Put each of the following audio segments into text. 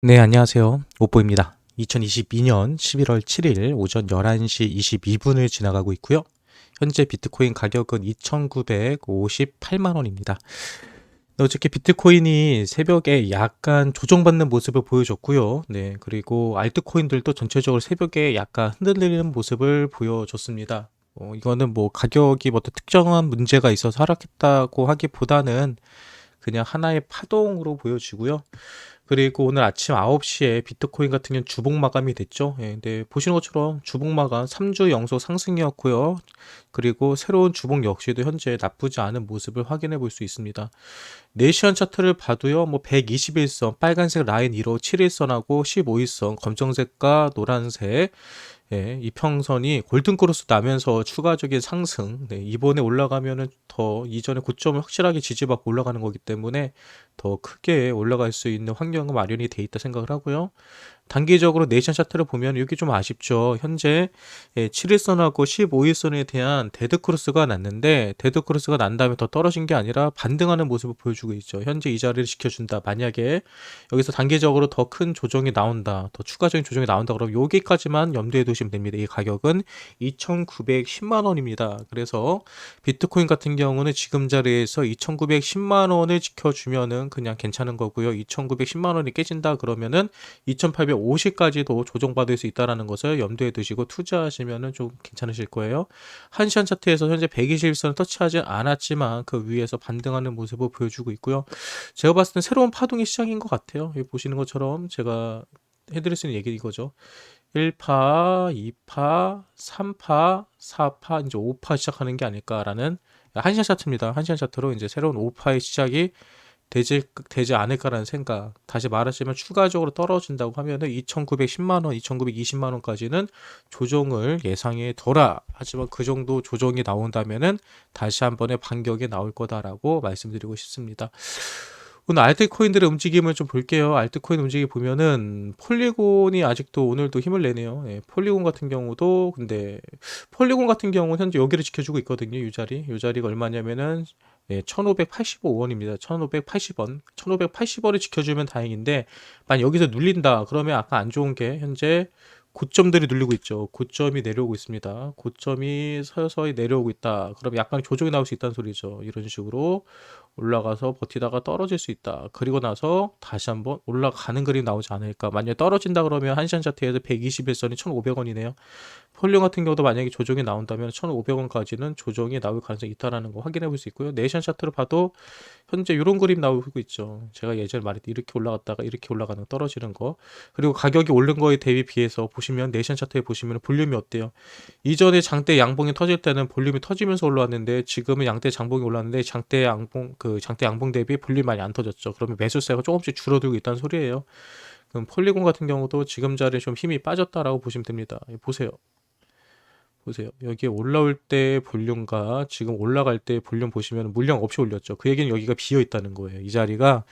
네, 안녕하세요. 오뽀입니다. 2022년 11월 7일 오전 11시 22분을 지나가고 있고요. 현재 비트코인 가격은 2,958만 원입니다. 어저께 비트코인이 새벽에 약간 조정받는 모습을 보여줬고요. 네, 그리고 알트코인들도 전체적으로 새벽에 약간 흔들리는 모습을 보여줬습니다. 이거는 뭐 가격이 뭐 어떤 특정한 문제가 있어서 하락했다고 하기보다는 그냥 하나의 파동으로 보여지고요. 그리고 오늘 아침 9시에 비트코인 같은 경우는 주봉 마감이 됐죠. 예, 근데 보시는 것처럼 주봉 마감 3주 연속 상승이었고요. 그리고 새로운 주봉 역시도 현재 나쁘지 않은 모습을 확인해 볼 수 있습니다. 4시간 차트를 봐도요, 뭐 121선, 빨간색 라인 1호 7일선하고 15일선, 검정색과 노란색, 예, 이평선이 골든크로스 나면서 추가적인 상승, 네, 이번에 올라가면은 더 이전의 고점을 확실하게 지지받고 올라가는 거기 때문에 더 크게 올라갈 수 있는 환경은 마련이 돼 있다 생각을 하고요. 단기적으로 네이션 차트를 보면 여기 좀 아쉽죠. 현재 7일선하고 15일선에 대한 데드크로스가 났는데 데드크로스가 난 다음에 더 떨어진 게 아니라 반등하는 모습을 보여주고 있죠. 현재 이 자리를 지켜준다. 만약에 여기서 단기적으로 더 큰 조정이 나온다. 더 추가적인 조정이 나온다. 그러면 여기까지만 염두에 두시면 됩니다. 이 가격은 2,910만 원입니다. 그래서 비트코인 같은 경우는 지금 자리에서 2,910만 원을 지켜주면은 그냥 괜찮은 거고요. 2,910만 원이 깨진다 그러면은 2,850까지도 조정받을 수 있다는 것을 염두에 두시고 투자하시면 좀 괜찮으실 거예요. 한시간 차트에서 현재 121선을 터치하지 않았지만 그 위에서 반등하는 모습을 보여주고 있고요. 제가 봤을 땐 새로운 파동이 시작인 것 같아요. 여기 보시는 것처럼 제가 해드릴 수 있는 얘기 이거죠. 1파, 2파, 3파, 4파, 이제 5파 시작하는 게 아닐까라는 한시간 차트입니다. 한시간 차트로 이제 새로운 5파의 시작이 되지 않을까라는 생각. 다시 말하자면 추가적으로 떨어진다고 하면은 2,910만 원, 2,920만 원까지는 조정을 예상해 둬라. 하지만 그 정도 조정이 나온다면은 다시 한 번의 반격이 나올 거다라고 말씀드리고 싶습니다. 오늘 알트코인들의 움직임을 좀 볼게요. 알트코인 움직임 보면은 폴리곤이 아직도 오늘도 힘을 내네요. 예, 폴리곤 같은 경우도 근데 폴리곤 같은 경우는 현재 여기를 지켜주고 있거든요. 이 자리. 이 자리가 얼마냐면은 네, 1585원입니다. 1580원. 1580원을 지켜주면 다행인데, 만약 여기서 눌린다. 그러면 아까 안 좋은 게 현재 고점들이 눌리고 있죠. 고점이 내려오고 있습니다. 고점이 서서히 내려오고 있다. 그럼 약간 조정이 나올 수 있다는 소리죠. 이런 식으로 올라가서 버티다가 떨어질 수 있다. 그리고 나서 다시 한번 올라가는 그림 나오지 않을까. 만약에 떨어진다 그러면 한시간 차트에서 121선이 1,500원이네요. 폴리온 같은 경우도 만약에 조정이 나온다면 1,500원까지는 조정이 나올 가능성이 있다는 거 확인해 볼 수 있고요. 네이션 차트를 봐도 현재 이런 그림 나오고 있죠. 제가 예전에 말했듯이 이렇게 올라갔다가 이렇게 올라가는 거, 떨어지는 거. 그리고 가격이 오른 거에 대비 비해서 보시면 네이션 차트에 보시면 볼륨이 어때요? 이전에 장대 양봉이 터질 때는 볼륨이 터지면서 올라왔는데 지금은 양대 장봉이 올랐는데 장대 양봉 대비 볼륨이 많이 안 터졌죠. 그러면 매수세가 조금씩 줄어들고 있다는 소리예요. 그럼 폴리곤 같은 경우도 지금 자리에 좀 힘이 빠졌다라고 보시면 됩니다. 보세요. 보세요. 여기에 올라올 때 볼륨과 지금 올라갈 때 볼륨 보시면 물량 없이 올렸죠. 그 얘기는 여기가 비어 있다는 거예요. 이 자리가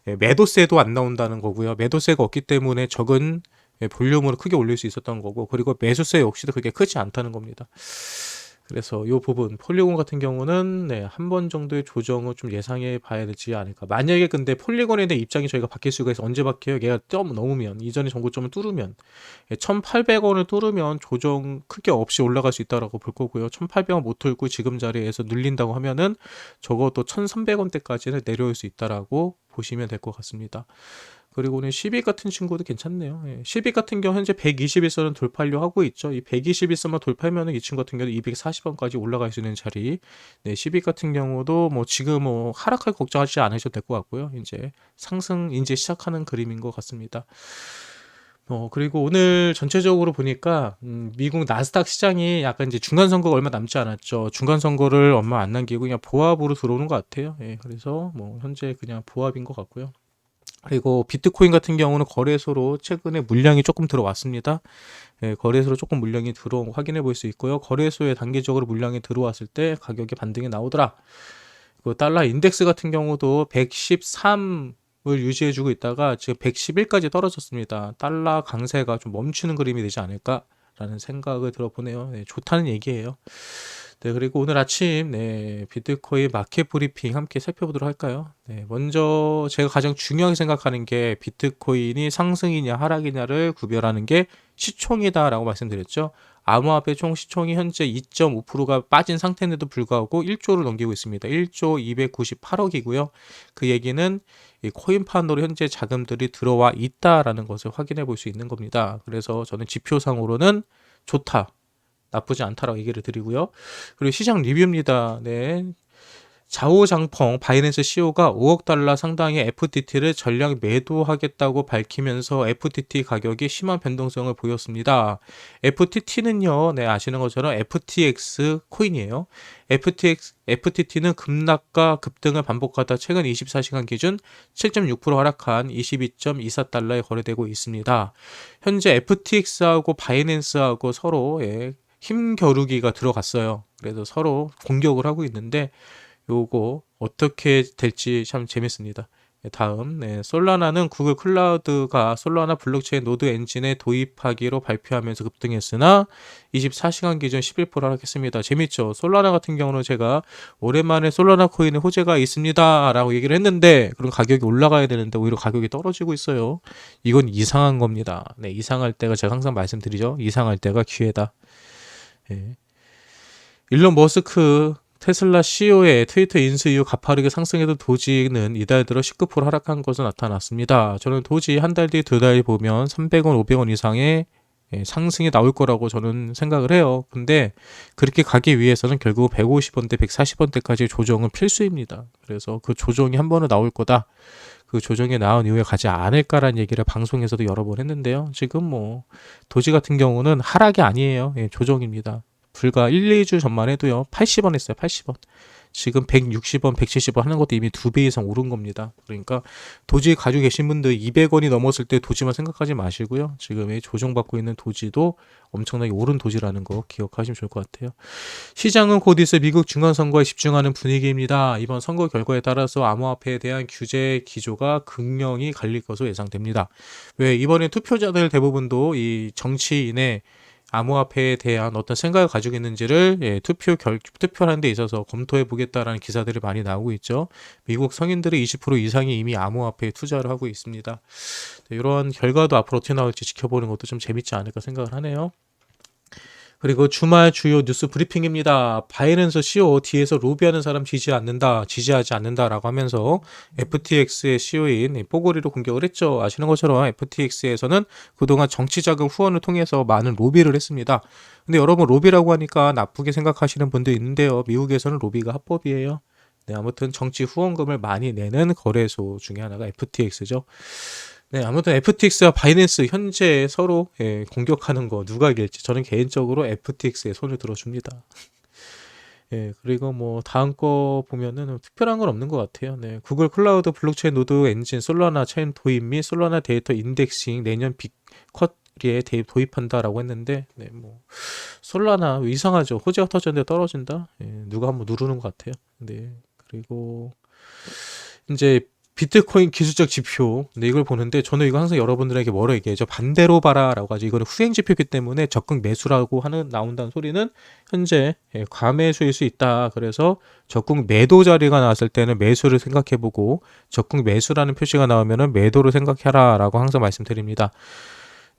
매도세도 안 나온다는 거고요. 매도세가 없기 때문에 적은 볼륨으로 크게 올릴 수 있었던 거고, 그리고 매수세 역시도 그렇게 크지 않다는 겁니다. 그래서 이 부분 폴리곤 같은 경우는 네, 한 번 정도의 조정을 좀 예상해 봐야 되지 않을까. 만약에 근데 폴리곤에 대한 입장이 저희가 바뀔 수가 있어. 언제 바뀌어요? 얘가 점 넘으면 이전의 정고점을 뚫으면 1,800원을 뚫으면 조정 크게 없이 올라갈 수 있다라고 볼 거고요. 1,800원 못 뚫고 지금 자리에서 눌린다고 하면은 적어도 1,300원대까지는 내려올 수 있다라고 보시면 될 것 같습니다. 그리고 오늘 10일 같은 친구도 괜찮네요. 예. 10일 같은 경우 현재 121선은 돌파하려 하고 있죠. 이 121선만 돌파하면 이 친구 같은 경우 240원까지 올라갈 수 있는 자리. 네, 10일 같은 경우도 뭐 지금 뭐 하락할 걱정하지 않으셔도 될 것 같고요. 이제 상승 이제 시작하는 그림인 것 같습니다. 그리고 오늘 전체적으로 보니까, 미국 나스닥 시장이 약간 이제 중간 선거가 얼마 남지 않았죠. 중간 선거를 얼마 안 남기고 그냥 보합으로 들어오는 것 같아요. 예, 그래서 뭐 현재 그냥 보합인 것 같고요. 그리고 비트코인 같은 경우는 거래소로 최근에 물량이 조금 들어왔습니다. 예, 거래소로 조금 물량이 들어온 거 확인해 볼 수 있고요. 거래소에 단기적으로 물량이 들어왔을 때 가격이 반등이 나오더라. 그 달러 인덱스 같은 경우도 113을 유지해주고 있다가 지금 111까지 떨어졌습니다. 달러 강세가 좀 멈추는 그림이 되지 않을까라는 생각을 들어보네요. 네, 좋다는 얘기예요. 네, 그리고 오늘 아침 비트코인 마켓 브리핑 함께 살펴보도록 할까요? 네, 먼저 제가 가장 중요하게 생각하는 게 비트코인이 상승이냐 하락이냐를 구별하는 게 시총이다라고 말씀드렸죠. 암호화폐 총 시총이 현재 2.5%가 빠진 상태인데도 불구하고 1조를 넘기고 있습니다. 1조 298억이고요. 그 얘기는 이 코인판으로 현재 자금들이 들어와 있다라는 것을 확인해 볼 수 있는 겁니다. 그래서 저는 지표상으로는 좋다, 나쁘지 않다라고 얘기를 드리고요. 그리고 시장 리뷰입니다. 네. 자오장펑 바이낸스 CEO가 5억 달러 상당의 FTT를 전량 매도하겠다고 밝히면서 FTT 가격이 심한 변동성을 보였습니다. FTT는요, 네, 아시는 것처럼 FTX 코인이에요. FTT는 급락과 급등을 반복하다 최근 24시간 기준 7.6% 하락한 22.24달러에 거래되고 있습니다. 현재 FTX하고 바이낸스하고 서로 힘겨루기가 들어갔어요. 그래서 서로 공격을 하고 있는데 요거 어떻게 될지 참 재밌습니다. 다음, 솔라나는 구글 클라우드가 솔라나 블록체인 노드 엔진에 도입하기로 발표하면서 급등했으나 24시간 기준 11% 하락했습니다. 재밌죠? 솔라나 같은 경우는 제가 오랜만에 솔라나 코인에 호재가 있습니다 라고 얘기를 했는데 그럼 가격이 올라가야 되는데 오히려 가격이 떨어지고 있어요. 이건 이상한 겁니다. 네, 이상할 때가 제가 항상 말씀드리죠. 이상할 때가 기회다. 네. 일론 머스크 테슬라 CEO의 트위터 인수 이후 가파르게 상승해도 도지는 이달 들어 19% 하락한 것으로 나타났습니다. 저는 도지 한 달 뒤, 두 달 보면 300원, 500원 이상의 상승이 나올 거라고 저는 생각을 해요. 근데 그렇게 가기 위해서는 결국 150원대, 140원대까지 조정은 필수입니다. 그래서 그 조정이 한 번은 나올 거다. 그 조정이 나온 이후에 가지 않을까라는 얘기를 방송에서도 여러 번 했는데요. 지금 뭐 도지 같은 경우는 하락이 아니에요. 조정입니다. 불과 1, 2주 전만 해도요. 80원 했어요. 80원. 지금 160원, 170원 하는 것도 이미 2배 이상 오른 겁니다. 그러니까 도지 가지고 계신 분들 200원이 넘었을 때 도지만 생각하지 마시고요. 지금 조정받고 있는 도지도 엄청나게 오른 도지라는 거 기억하시면 좋을 것 같아요. 시장은 곧 있을 미국 중간선거에 집중하는 분위기입니다. 이번 선거 결과에 따라서 암호화폐에 대한 규제 기조가 극명히 갈릴 것으로 예상됩니다. 왜 이번에 투표자들 대부분도 이 정치인의 암호화폐에 대한 어떤 생각을 가지고 있는지를 투표하는 데 있어서 검토해 보겠다라는 기사들이 많이 나오고 있죠. 미국 성인들의 20% 이상이 이미 암호화폐에 투자를 하고 있습니다. 이런 결과도 앞으로 어떻게 나올지 지켜보는 것도 좀 재밌지 않을까 생각을 하네요. 그리고 주말 주요 뉴스 브리핑입니다. 바이낸스 CEO 뒤에서 로비하는 사람 지지하지 않는다라고 하면서 FTX의 CEO인 뽀고리로 공격을 했죠. 아시는 것처럼 FTX에서는 그동안 정치자금 후원을 통해서 많은 로비를 했습니다. 근데 여러분 로비라고 하니까 나쁘게 생각하시는 분도 있는데요. 미국에서는 로비가 합법이에요. 네, 아무튼 정치 후원금을 많이 내는 거래소 중에 하나가 FTX죠. 네, 아무튼 FTX와 바이낸스 현재 서로 공격하는 거 누가 이길지 저는 개인적으로 FTX에 손을 들어줍니다. 그리고 뭐 다음 거 보면은 특별한 건 없는 것 같아요. 네, 구글 클라우드 블록체인 노드 엔진 솔라나 체인 도입 및 솔라나 데이터 인덱싱 내년 빅쿼리에 도입한다라고 했는데, 네, 뭐 솔라나 이상하죠. 호재가 터졌는데 떨어진다. 누가 한번 누르는 것 같아요. 네, 그리고 이제 비트코인 기술적 지표. 근데 이걸 보는데 저는 이거 항상 여러분들에게 뭐라 얘기해죠. 반대로 봐라라고 하죠. 이거는 후행 지표이기 때문에 적극 매수라고 나온다는 소리는 현재 과매수일 수 있다. 그래서 적극 매도 자리가 나왔을 때는 매수를 생각해보고 적극 매수라는 표시가 나오면은 매도를 생각해라라고 항상 말씀드립니다.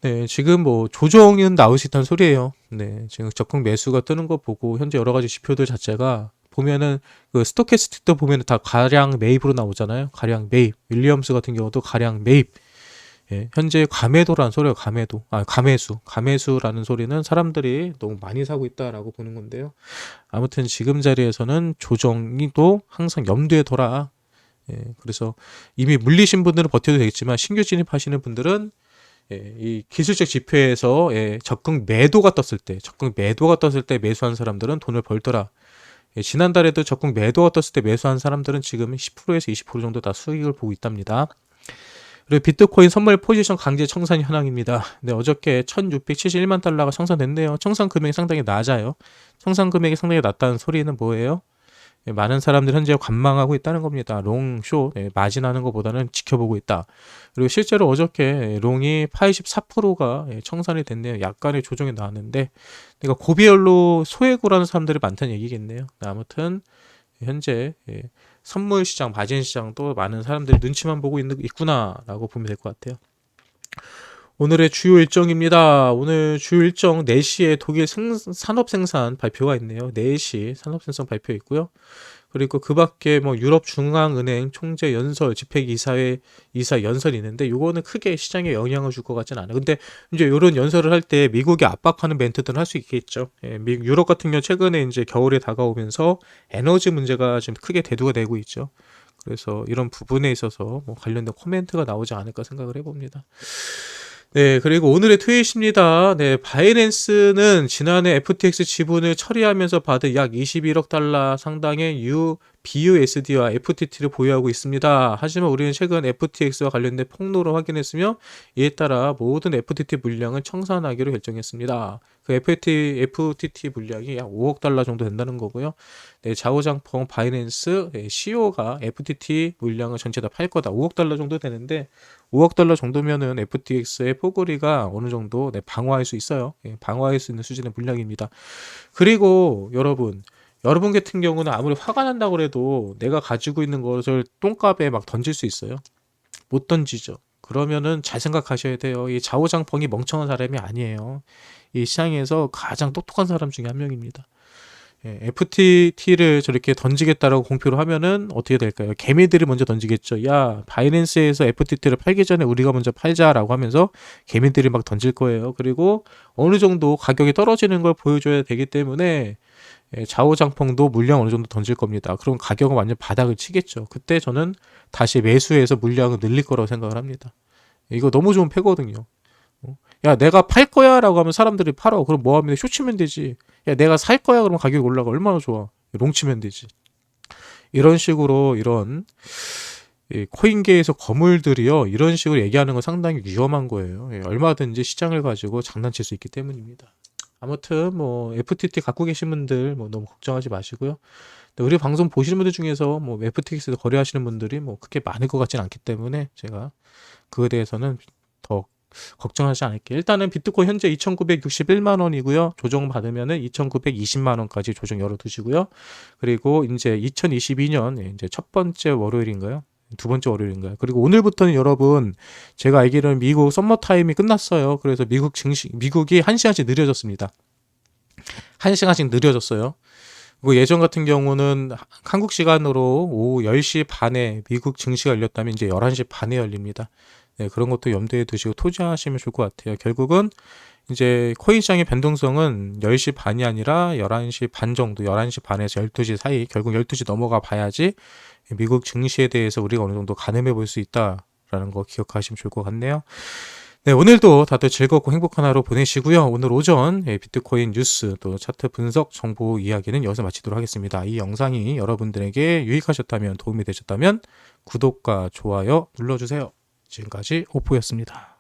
네, 지금 뭐 조정은 나올 수 있다는 소리예요. 네, 지금 적극 매수가 뜨는 거 보고 현재 여러 가지 지표들 자체가 보면은 그 스토캐스틱도 보면은 다 가량 매입으로 나오잖아요. 가량 매입. 윌리엄스 같은 경우도 가량 매입. 현재 가매도라는 소리예요. 가매수라는 소리는 사람들이 너무 많이 사고 있다라고 보는 건데요. 아무튼 지금 자리에서는 조정이 또 항상 염두에 둬라. 그래서 이미 물리신 분들은 버텨도 되겠지만 신규 진입하시는 분들은 이 기술적 지표에서 적극 매도가 떴을 때 매수한 사람들은 돈을 벌더라. 지난달에도 적극 매도가 떴을 때 매수한 사람들은 지금 10%에서 20% 정도 다 수익을 보고 있답니다. 그리고 비트코인 선물 포지션 강제 청산 현황입니다. 네, 어저께 1671만 달러가 청산됐네요. 청산 금액이 상당히 낮아요. 청산 금액이 상당히 낮다는 소리는 뭐예요? 많은 사람들이 현재 관망하고 있다는 겁니다. 롱, 숏, 마진하는 것보다는 지켜보고 있다. 그리고 실제로 어저께 롱이 84%가 청산이 됐네요. 약간의 조정이 나왔는데, 그러니까 고비열로 소외구라는 사람들이 많다는 얘기겠네요. 아무튼 현재 선물 시장, 마진 시장도 많은 사람들이 눈치만 보고 있구나라고 보면 될 것 같아요. 오늘의 주요 일정입니다. 오늘 주요 일정 4시에 독일 산업생산 발표가 있네요. 4시 산업생산 발표 있고요. 그리고 그 밖에 뭐 유럽 중앙은행 총재 연설, 집행이사회 이사 연설이 있는데 요거는 크게 시장에 영향을 줄 것 같지는 않아요. 근데 이제 이런 연설을 할 때 미국이 압박하는 멘트들은 할 수 있겠죠. 유럽 같은 경우 최근에 이제 겨울에 다가오면서 에너지 문제가 지금 크게 대두가 되고 있죠. 그래서 이런 부분에 있어서 뭐 관련된 코멘트가 나오지 않을까 생각을 해봅니다. 네, 그리고 오늘의 트윗입니다. 네, 바이낸스는 지난해 FTX 지분을 처리하면서 받은 약 21억 달러 상당의 BUSD와 FTT를 보유하고 있습니다. 하지만 우리는 최근 FTX와 관련된 폭로를 확인했으며 이에 따라 모든 FTT 물량을 청산하기로 결정했습니다. 그 FTT 물량이 약 5억 달러 정도 된다는 거고요. 네, 좌우장펑 바이낸스 CEO가 FTT 물량을 전체 다 팔 거다. 5억 달러 정도 되는데 5억 달러 정도면은 FTX의 포고리가 어느 정도 방어할 수 있어요. 방어할 수 있는 수준의 물량입니다. 그리고 여러분 같은 경우는 아무리 화가 난다고 해도 내가 가지고 있는 것을 똥값에 막 던질 수 있어요? 못 던지죠. 그러면은 잘 생각하셔야 돼요. 이 좌우장펑이 멍청한 사람이 아니에요. 이 시장에서 가장 똑똑한 사람 중에 한 명입니다. FTT를 저렇게 던지겠다라고 공표를 하면은 어떻게 될까요? 개미들이 먼저 던지겠죠. 야, 바이낸스에서 FTT를 팔기 전에 우리가 먼저 팔자라고 하면서 개미들이 막 던질 거예요. 그리고 어느 정도 가격이 떨어지는 걸 보여줘야 되기 때문에 좌우장펑도 물량 어느 정도 던질 겁니다. 그럼 가격은 완전 바닥을 치겠죠. 그때 저는 다시 매수해서 물량을 늘릴 거라고 생각을 합니다. 이거 너무 좋은 패거든요. 야, 내가 팔 거야 라고 하면 사람들이 팔어. 그럼 뭐 하면 쇼 치면 되지. 야, 내가 살 거야 그러면 가격이 올라가. 얼마나 좋아. 롱 치면 되지. 이런 식으로 이런 코인계에서 거물들이요, 이런 식으로 얘기하는 건 상당히 위험한 거예요. 얼마든지 시장을 가지고 장난칠 수 있기 때문입니다. 아무튼 뭐 FTT 갖고 계신 분들 뭐 너무 걱정하지 마시고요. 우리 방송 보시는 분들 중에서 뭐 FTX에서 거래하시는 분들이 뭐 그렇게 많을 것 같지는 않기 때문에 제가 그거에 대해서는 더 걱정하지 않을게요. 일단은 비트코인 현재 2,961만 원이고요. 조정 받으면은 2,920만 원까지 조정 열어두시고요. 그리고 이제 2022년 이제 첫 번째 월요일인가요? 두 번째 월요일인가요? 그리고 오늘부터는 여러분, 제가 알기로는 미국 썸머 타임이 끝났어요. 그래서 미국이 1시간씩 느려졌습니다. 1시간씩 느려졌어요. 그리고 예전 같은 경우는 한국 시간으로 오후 10시 반에 미국 증시가 열렸다면 이제 11시 반에 열립니다. 네, 그런 것도 염두에 두시고 투자하시면 좋을 것 같아요. 결국은 이제 코인 시장의 변동성은 10시 반이 아니라 11시 반 정도, 11시 반에서 12시 사이, 결국 12시 넘어가 봐야지 미국 증시에 대해서 우리가 어느 정도 가늠해 볼 수 있다라는 거 기억하시면 좋을 것 같네요. 네, 오늘도 다들 즐겁고 행복한 하루 보내시고요. 오늘 오전 비트코인 뉴스 또 차트 분석 정보 이야기는 여기서 마치도록 하겠습니다. 이 영상이 여러분들에게 유익하셨다면, 도움이 되셨다면 구독과 좋아요 눌러주세요. 지금까지 오프였습니다.